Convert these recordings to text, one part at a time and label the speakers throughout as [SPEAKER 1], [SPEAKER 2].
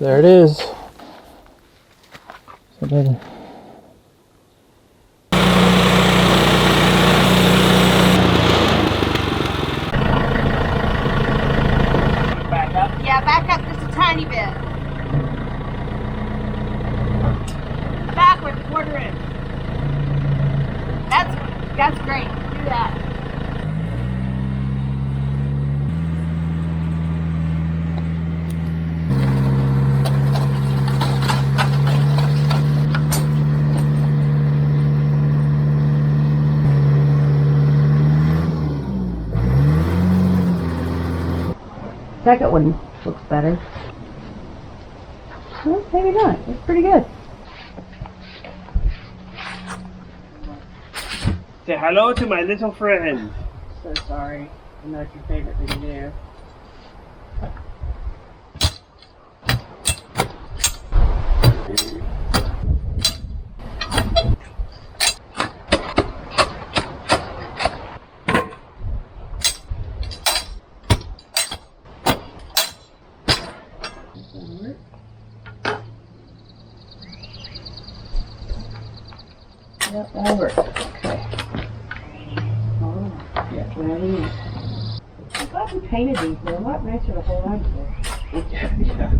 [SPEAKER 1] there it is. So then,
[SPEAKER 2] back up? Yeah, back up just a tiny bit. Backwards, quarter inch. That's great. Do that. Second one looks better. Well, maybe not. It's pretty good.
[SPEAKER 3] Say hello to my little friend.
[SPEAKER 2] So sorry. I know it's your favorite thing to do. Yep, that'll work. Okay. Oh, yeah, ready. I'm glad we painted these. They're a lot nicer to hold on to.
[SPEAKER 3] Yeah.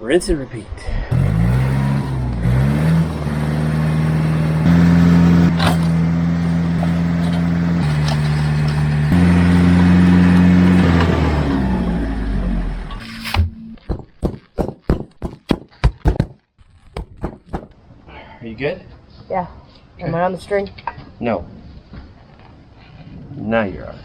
[SPEAKER 3] Rinse and repeat. Are you good?
[SPEAKER 2] Yeah. Am I on the string?
[SPEAKER 3] No. Now you're on.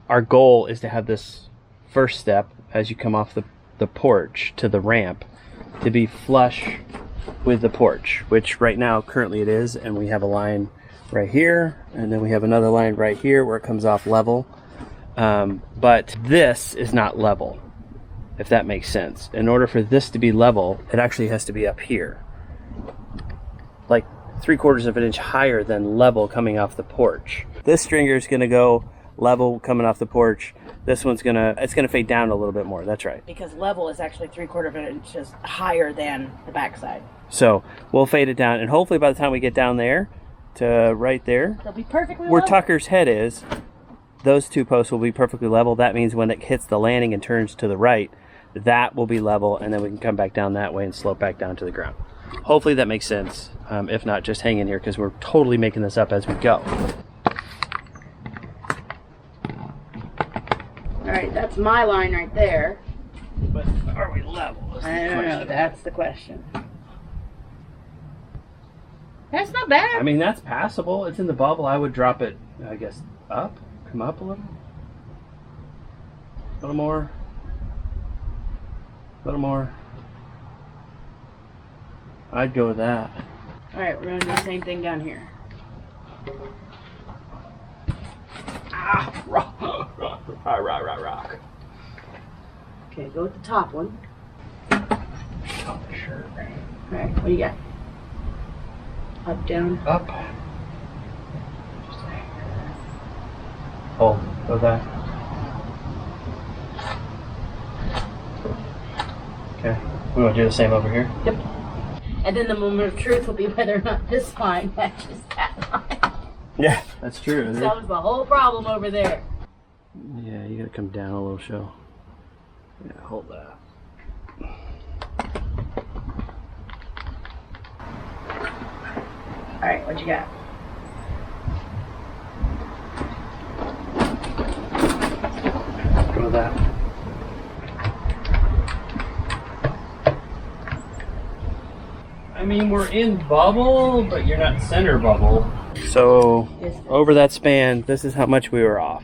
[SPEAKER 3] Our goal is to have this first step as you come off the porch to the ramp to be flush with the porch, which right now currently it is, and we have a line right here, and then we have another line right here where it comes off level. But this is not level, if that makes sense. In order for this to be level, it actually has to be up here, like 3/4 of an inch higher than level coming off the porch. This stringer is going to go level coming off the porch. This one's it's gonna fade down a little bit more. That's right.
[SPEAKER 2] Because level is actually 3/4 of an inch higher than the backside.
[SPEAKER 3] So we'll fade it down, and hopefully by the time we get down there to right there,
[SPEAKER 2] they'll be perfectly
[SPEAKER 3] where
[SPEAKER 2] level.
[SPEAKER 3] Tucker's head is, those two posts will be perfectly level. That means when it hits the landing and turns to the right, that will be level, and then we can come back down that way and slope back down to the ground. Hopefully that makes sense. If not, just hang in here because we're totally making this up as we go.
[SPEAKER 2] Alright, that's my line right there.
[SPEAKER 3] But are we level?
[SPEAKER 2] I don't know, that's the question. That's not bad.
[SPEAKER 3] I mean, that's passable. It's in the bubble. I would drop it, I guess, up. Come up a little. A little more. A little more. I'd go with that.
[SPEAKER 2] Alright, we're going to do the same thing down here.
[SPEAKER 3] Ah! Rock! Rock.
[SPEAKER 2] Okay, go with the top one.
[SPEAKER 3] Top of shirt.
[SPEAKER 2] Alright, what do you got? Up, down?
[SPEAKER 3] Up. Just hold. Go back. Okay. We want to do the same over here?
[SPEAKER 2] Yep. And then the moment of truth will be whether or not this line matches that line.
[SPEAKER 3] Yeah, that's true.
[SPEAKER 2] That was the whole problem over there.
[SPEAKER 3] Yeah, you gotta come down a little, show. Yeah, hold that.
[SPEAKER 2] Alright, what you got?
[SPEAKER 3] Go with that. I mean, we're in bubble, but you're not center bubble. So, over that span, this is how much we were off.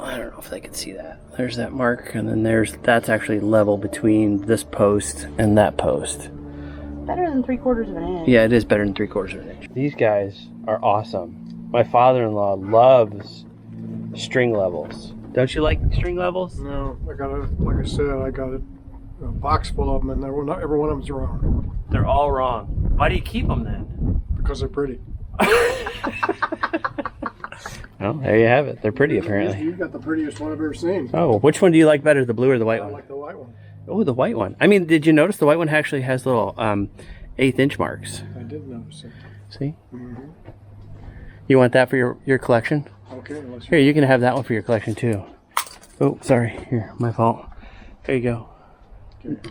[SPEAKER 3] I don't know if they can see that. There's that mark, and then that's actually level between this post and that post.
[SPEAKER 2] Better than 3/4 of an inch.
[SPEAKER 3] Yeah, it is better than 3/4 of an inch. These guys are awesome. My father-in-law loves string levels. Don't you like string levels?
[SPEAKER 1] No, like I said, I got a box full of them, and not every one of them's wrong.
[SPEAKER 3] They're all wrong. Why do you keep them then?
[SPEAKER 1] Because they're pretty.
[SPEAKER 3] Well, there you have it. They're pretty, apparently.
[SPEAKER 1] You got the prettiest one I've ever seen.
[SPEAKER 3] Oh, which one do you like better, the blue or the white
[SPEAKER 1] I
[SPEAKER 3] one?
[SPEAKER 1] like the white one.
[SPEAKER 3] Oh, the white one. I mean, did you notice the white one actually has little 1/8 inch marks?
[SPEAKER 1] I did notice it.
[SPEAKER 3] See?
[SPEAKER 1] Mm-hmm.
[SPEAKER 3] You want that for your collection?
[SPEAKER 1] Okay, unless
[SPEAKER 3] Here, you can have that one for your collection too. Oh, sorry. Here, my fault. There you go.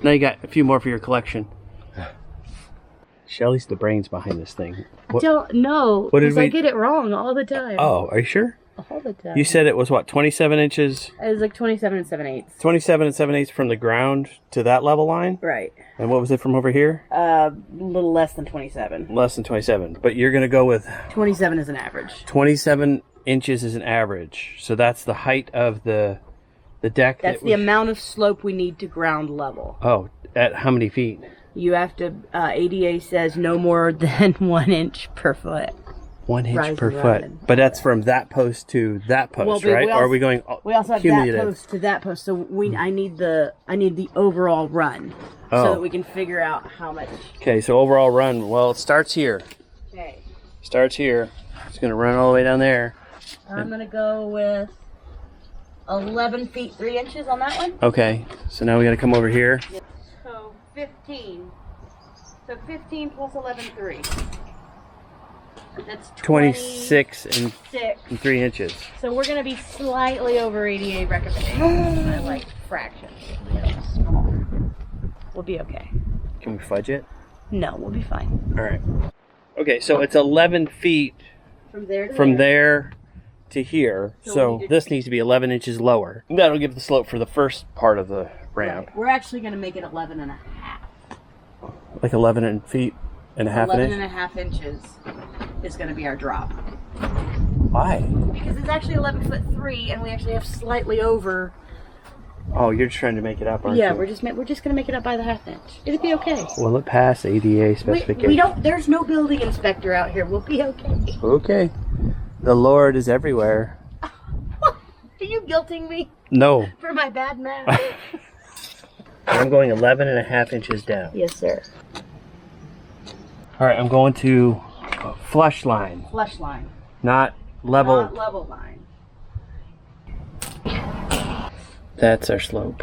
[SPEAKER 3] Now you got a few more for your collection. Shelly's the brains behind this thing.
[SPEAKER 2] I don't know.
[SPEAKER 3] What did
[SPEAKER 2] Because I get it wrong all the time.
[SPEAKER 3] Oh, are you sure?
[SPEAKER 2] All the time.
[SPEAKER 3] You said it was what, 27 inches?
[SPEAKER 2] It was like 27 7/8.
[SPEAKER 3] 27 and 7/8 from the ground to that level line?
[SPEAKER 2] Right.
[SPEAKER 3] And what was it from over here?
[SPEAKER 2] A little less than 27.
[SPEAKER 3] Less than 27. But you're going to go with
[SPEAKER 2] 27 is an average.
[SPEAKER 3] 27 inches is an average. So that's the height of the deck.
[SPEAKER 2] That's the amount of slope we need to ground level.
[SPEAKER 3] Oh, at how many feet?
[SPEAKER 2] You have to, ADA says no more than 1 inch per foot.
[SPEAKER 3] 1 inch
[SPEAKER 2] Rise
[SPEAKER 3] per
[SPEAKER 2] and
[SPEAKER 3] foot.
[SPEAKER 2] run.
[SPEAKER 3] But that's from that post to that post,
[SPEAKER 2] Well, but
[SPEAKER 3] right?
[SPEAKER 2] we
[SPEAKER 3] Or are
[SPEAKER 2] also-
[SPEAKER 3] we going
[SPEAKER 2] We also have
[SPEAKER 3] cumulative?
[SPEAKER 2] that post to that post, so I need the overall run,
[SPEAKER 3] Oh.
[SPEAKER 2] so that we can figure out how much.
[SPEAKER 3] Okay, so overall run. Well, it starts here.
[SPEAKER 2] Okay,
[SPEAKER 3] Starts here. It's going to run all the way down there.
[SPEAKER 2] I'm gonna go with 11 feet 3 inches on that one.
[SPEAKER 3] Okay, so now we got to come over here.
[SPEAKER 2] So 15. So 15 plus 11, 3. That's
[SPEAKER 3] 26 and
[SPEAKER 2] 26.
[SPEAKER 3] 3 inches.
[SPEAKER 2] So we're gonna be slightly over ADA recommendations. I like fractions. Small. We'll be okay.
[SPEAKER 3] Can we fudge it?
[SPEAKER 2] No, we'll be fine.
[SPEAKER 3] All right. Okay, so it's 11 feet
[SPEAKER 2] From there to
[SPEAKER 3] from there to here.
[SPEAKER 2] So
[SPEAKER 3] So
[SPEAKER 2] we need to-
[SPEAKER 3] this needs to be 11 inches lower. That'll give the slope for the first part of the ramp.
[SPEAKER 2] Right. We're actually gonna make it 11 and a half.
[SPEAKER 3] Like 11 feet and a half an
[SPEAKER 2] 11
[SPEAKER 3] inch.
[SPEAKER 2] and a half inches is gonna be our drop.
[SPEAKER 3] Why?
[SPEAKER 2] Because it's actually 11 foot 3, and we actually have slightly over.
[SPEAKER 3] Oh, you're just trying to make it up, aren't
[SPEAKER 2] Yeah,
[SPEAKER 3] you?
[SPEAKER 2] we're just gonna make it up by the half inch. It'll be okay.
[SPEAKER 3] Will it pass ADA
[SPEAKER 2] We
[SPEAKER 3] specifications?
[SPEAKER 2] don't. There's no building inspector out here. We'll be okay.
[SPEAKER 3] Okay. The Lord is everywhere.
[SPEAKER 2] Are you guilting me
[SPEAKER 3] No.
[SPEAKER 2] for my bad math?
[SPEAKER 3] I'm going 11 and a half inches down.
[SPEAKER 2] Yes, sir.
[SPEAKER 3] All right, I'm going to flush line,
[SPEAKER 2] Flush line,
[SPEAKER 3] not level.
[SPEAKER 2] not level line.
[SPEAKER 3] That's our slope.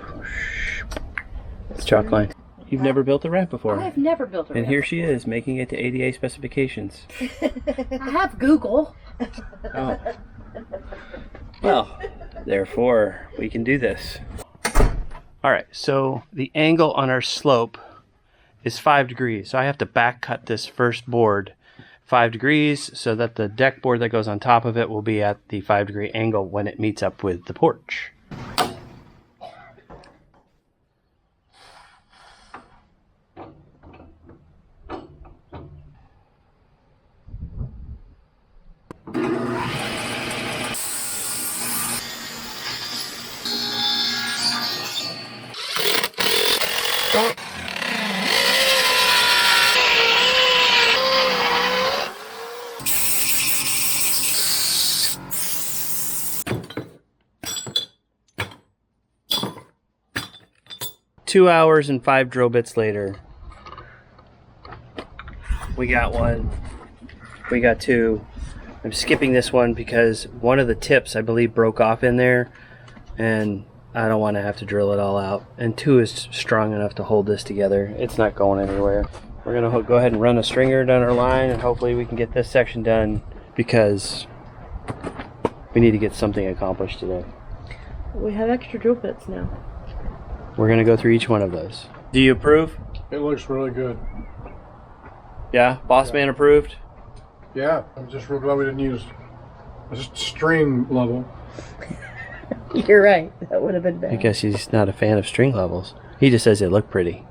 [SPEAKER 3] It's chalk line. You've never built a ramp before.
[SPEAKER 2] I've never built a
[SPEAKER 3] And
[SPEAKER 2] ramp.
[SPEAKER 3] here she is, making it to ADA specifications.
[SPEAKER 2] I have Google.
[SPEAKER 3] Oh. Well, therefore, we can do this. All right, so the angle on our slope is 5 degrees. So I have to back cut this first board 5 degrees so that the deck board that goes on top of it will be at the 5-degree angle when it meets up with the porch. Two hours and 5 drill bits later, we got one, we got two. I'm skipping this one because one of the tips I believe broke off in there, and I don't want to have to drill it all out. And 2 is strong enough to hold this together. It's not going anywhere. We're gonna go ahead and run a stringer down our line, and hopefully we can get this section done because we need to get something accomplished today.
[SPEAKER 2] We have extra drill bits now.
[SPEAKER 3] We're gonna go through each one of those. Do you approve?
[SPEAKER 1] It looks really good.
[SPEAKER 3] Yeah, boss man approved.
[SPEAKER 1] Yeah, I'm just real glad we didn't use a string level.
[SPEAKER 2] You're right. That would have been bad.
[SPEAKER 3] I guess he's not a fan of string levels. He just says they look pretty.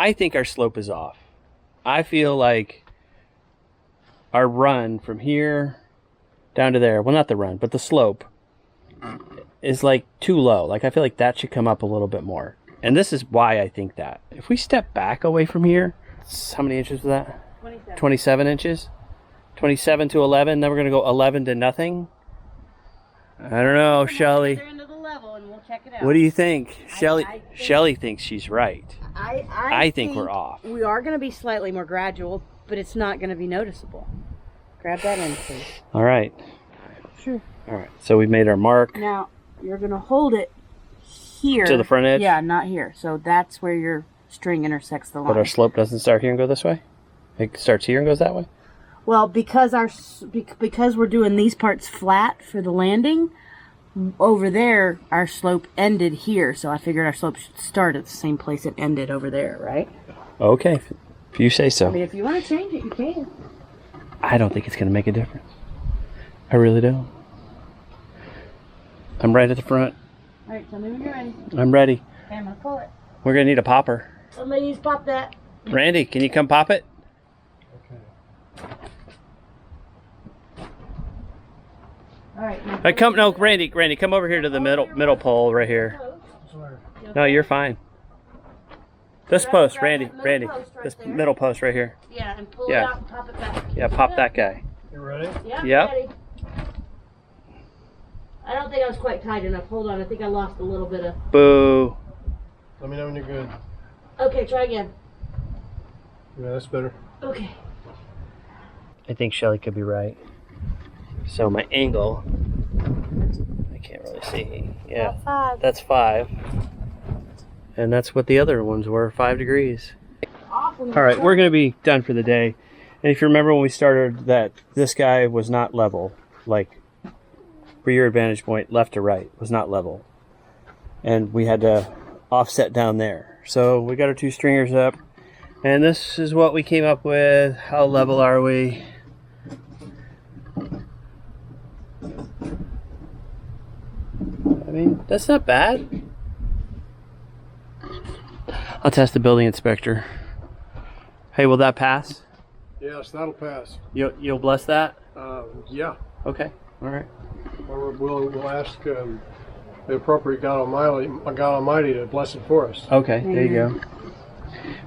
[SPEAKER 3] I think our slope is off. I feel like our run from here down to there, well, not the run, but the slope is like too low. Like I feel like that should come up a little bit more. And this is why I think that. If we step back away from here, how many inches was that?
[SPEAKER 2] 27.
[SPEAKER 3] 27 inches? 27 to 11, then we're going to go 11 to nothing? I don't know, Shelly.
[SPEAKER 2] Into the level and we'll check it out.
[SPEAKER 3] What do you think?
[SPEAKER 2] I think-
[SPEAKER 3] Shelly thinks she's right.
[SPEAKER 2] I
[SPEAKER 3] think we're off.
[SPEAKER 2] We are going to be slightly more gradual, but it's not going to be noticeable. Grab that end, please.
[SPEAKER 3] All right.
[SPEAKER 2] Sure.
[SPEAKER 3] All right. So we've made our mark.
[SPEAKER 2] Now, you're going to hold it here.
[SPEAKER 3] To the front edge?
[SPEAKER 2] Yeah, not here. So that's where your string intersects the line.
[SPEAKER 3] But our slope doesn't start here and go this way? It starts here and goes that way?
[SPEAKER 2] Well, because we're doing these parts flat for the landing, over there, our slope ended here. So I figured our slope should start at the same place it ended over there, right?
[SPEAKER 3] Okay. If you say so.
[SPEAKER 2] I mean, if you want to change it, you can.
[SPEAKER 3] I don't think it's going to make a difference. I really don't. I'm right at the front.
[SPEAKER 2] All right, tell me when you're ready.
[SPEAKER 3] I'm ready.
[SPEAKER 2] Okay, I'm going to pull it.
[SPEAKER 3] We're going to need a popper.
[SPEAKER 2] Somebody needs to pop that.
[SPEAKER 3] Randy, can you come pop it?
[SPEAKER 2] All right. Now
[SPEAKER 3] No, Randy, come over here to the middle pole right here. No, you're fine. This post, Randy, this middle post right here.
[SPEAKER 2] Yeah, and pull
[SPEAKER 3] Yeah.
[SPEAKER 2] it out and pop it back.
[SPEAKER 3] Yeah, pop that guy.
[SPEAKER 1] You ready?
[SPEAKER 2] Yeah,
[SPEAKER 3] Yep.
[SPEAKER 2] ready. I don't think I was quite tight enough. Hold on, I think I lost a little bit of...
[SPEAKER 3] Boo.
[SPEAKER 1] Let me know when you're good.
[SPEAKER 2] Okay, try again.
[SPEAKER 1] Yeah, that's better.
[SPEAKER 2] Okay.
[SPEAKER 3] I think Shelly could be right. So my angle, I can't really see. Yeah, that's 5. And that's what the other ones were, 5 degrees.
[SPEAKER 2] Awesome.
[SPEAKER 3] All right, we're going to be done for the day. And if you remember when we started that this guy was not level, like for your vantage point, left to right, was not level. And we had to offset down there. So we got our 2 stringers up. And this is what we came up with. How level are we? I mean, that's not bad. I'll test the building inspector. Hey, will that pass?
[SPEAKER 1] Yes, that'll pass.
[SPEAKER 3] You'll bless that?
[SPEAKER 1] Yeah.
[SPEAKER 3] Okay. All right.
[SPEAKER 1] Or we'll ask the appropriate God Almighty to bless it for us.
[SPEAKER 3] Okay, there you go.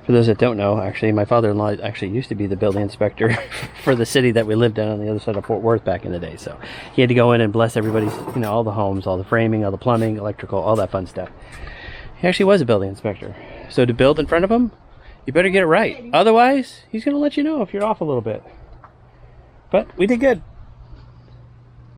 [SPEAKER 3] For those that don't know, actually, my father-in-law actually used to be the building inspector for the city that we lived in on the other side of Fort Worth back in the day. So he had to go in and bless everybody's, all the homes, all the framing, all the plumbing, electrical, all that fun stuff. He actually was a building inspector. So to build in front of him, you better get it right. Otherwise, he's going to let you know if you're off a little bit. But we did good.